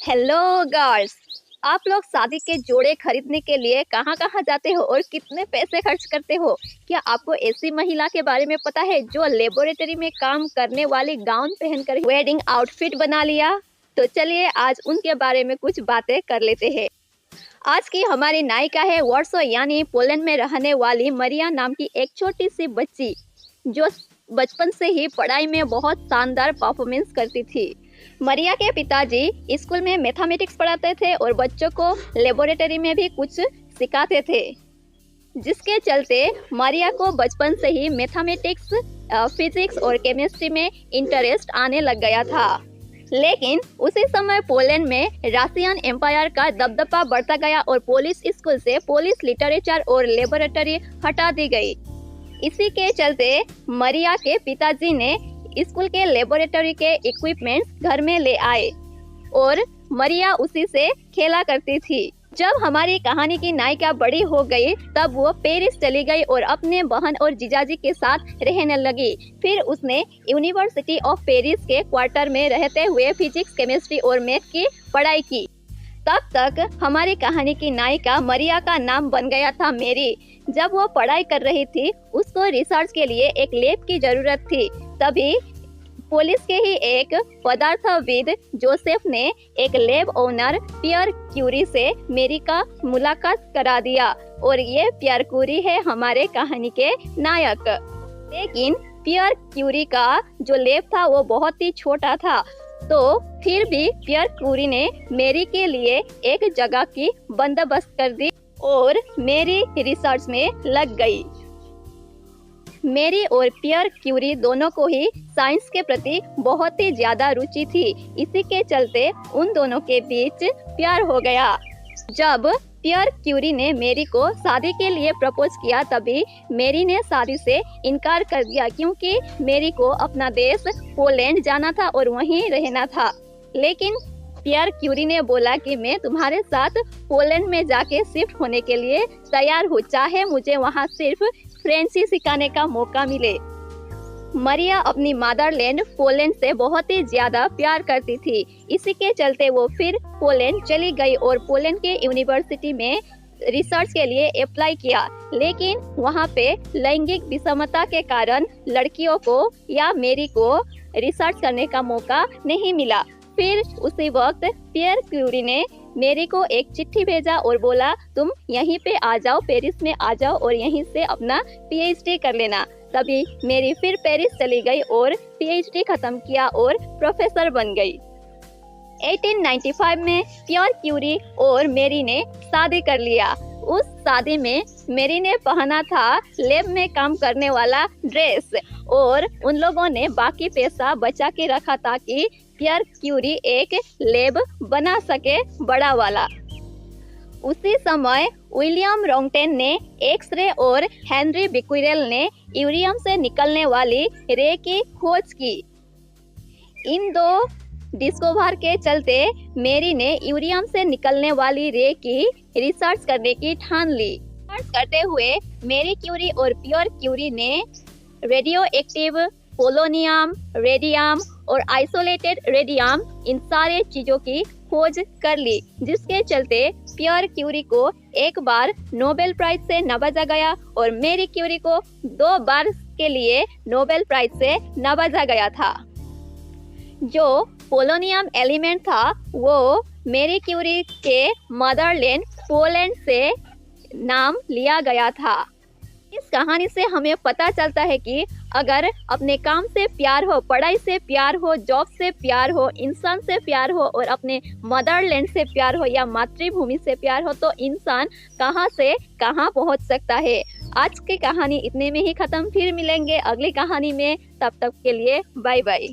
Hello girls, आप लोग शादी के जोड़े खरीदने के लिए कहाँ कहाँ जाते हो और कितने पैसे खर्च करते हो? क्या आपको ऐसी महिला के बारे में पता है जो लेबोरेटरी में काम करने वाली गाउन पहनकर वेडिंग आउटफिट बना लिया? तो चलिए आज उनके बारे में कुछ बातें कर लेते हैं। आज की हमारी नायिका है वॉर्सो यानी पोलैंड में रहने वाली मरिया नाम की एक छोटी सी बच्ची जो बचपन से ही पढ़ाई में बहुत शानदार परफॉर्मेंस करती थी। मरिया के पिताजी स्कूल में मैथमेटिक्स पढ़ाते थे और बच्चों को लेबोरेटरी में भी कुछ सिखाते थे, जिसके चलते मरिया को बचपन से ही मैथमेटिक्स, फिजिक्स और केमिस्ट्री में इंटरेस्ट आने लग गया था। लेकिन उसी समय पोलैंड में रशियन एम्पायर का दबदबा बढ़ता गया और पोलिश स्कूल से पोलिश लिटरेचर और लेबोरेटरी हटा दी गई। इसी के चलते मरिया के पिताजी ने स्कूल के लेबोरेटरी के इक्विपमेंट्स घर में ले आए और मरिया उसी से खेला करती थी। जब हमारी कहानी की नायिका बड़ी हो गई तब वो पेरिस चली गई और अपने बहन और जीजाजी के साथ रहने लगी। फिर उसने यूनिवर्सिटी ऑफ पेरिस के क्वार्टर में रहते हुए फिजिक्स, केमिस्ट्री और मैथ की पढ़ाई की। तब तक हमारी कहानी की नायिका मरिया का नाम बन गया था मेरी। जब वो पढ़ाई कर रही थी उसको रिसर्च के लिए एक लैब की जरूरत थी। तभी पुलिस के ही एक पदार्थविद जोसेफ ने एक लैब ओनर पियर क्यूरी से मेरी का मुलाकात करा दिया और ये पियर क्यूरी है हमारे कहानी के नायक। लेकिन पियर क्यूरी का जो लैब था वो बहुत ही छोटा था, तो फिर भी पियर क्यूरी ने मेरी के लिए एक जगह की बंदोबस्त कर दी और मेरी रिसर्च में लग गई। मेरी और पियर क्यूरी दोनों को ही साइंस के प्रति बहुत ही ज्यादा रुचि थी। इसी के चलते उन दोनों के बीच प्यार हो गया। जब पियर क्यूरी ने मेरी को शादी के लिए प्रपोज किया तभी मेरी ने शादी से इनकार कर दिया, क्योंकि मेरी को अपना देश पोलैंड जाना था और वहीं रहना था। लेकिन पियर क्यूरी ने बोला कि मैं तुम्हारे साथ पोलैंड में जाके शिफ्ट होने के लिए तैयार हूँ, चाहे मुझे वहाँ सिर्फ फ्रेंच ही सिखाने का मौका मिले। मरिया अपनी मदरलैंड पोलैंड से बहुत ही ज्यादा प्यार करती थी। इसी के चलते वो फिर पोलैंड चली गई और पोलैंड के यूनिवर्सिटी में रिसर्च के लिए अप्लाई किया। लेकिन वहाँ पे लैंगिक विषमता के कारण लड़कियों को या मेरी को रिसर्च करने का मौका नहीं मिला। फिर उसी वक्त पियर क्यूरी ने मेरी को एक चिट्ठी भेजा और बोला तुम यहीं पे आ जाओ, पेरिस में आ जाओ और यहीं से अपना पीएचडी कर लेना। तभी मेरी फिर पेरिस चली गई और पीएचडी खत्म किया और प्रोफेसर बन गई। 1895 में पियर क्यूरी और मेरी ने शादी कर लिया। उस शादी में मेरी ने पहना था लैब में काम करने वाला ड्रेस और उन लोगों ने बाकी पैसा बचा के रखा ताकि पियर क्यूरी एक लैब बना सके बड़ा वाला। उसी समय विलियम रोंगटेन ने एक्सरे और हेनरी बिक्वेरेल ने यूरियम से निकलने वाली रे की खोज की। इन दो डिस्कवर के चलते मेरी ने यूरियम से निकलने वाली रे की रिसर्च करने की ठान ली। रिसर्च करते हुए मेरी क्यूरी और पियर क्यूरी ने रेडियो एक्टिव पोलोनियम, रेडियम और आइसोलेटेड रेडियम इन सारे चीजों की खोज कर ली, जिसके चलते पियर क्यूरी को एक बार नोबेल प्राइज से नवाजा गया और मेरी क्यूरी को 2 बार के लिए नोबेल प्राइज से नवाजा गया था। जो पोलोनियम एलिमेंट था वो मेरी क्यूरी के मदरलैंड पोलैंड से नाम लिया गया था। इस कहानी से हमें पता चलता है कि अगर अपने काम से प्यार हो, पढ़ाई से प्यार हो, जॉब से प्यार हो, इंसान से प्यार हो और अपने मदरलैंड से प्यार हो या मातृभूमि से प्यार हो तो इंसान कहां से कहां पहुंच सकता है। आज की कहानी इतने में ही खत्म। फिर मिलेंगे अगली कहानी में, तब तक के लिए बाय बाय।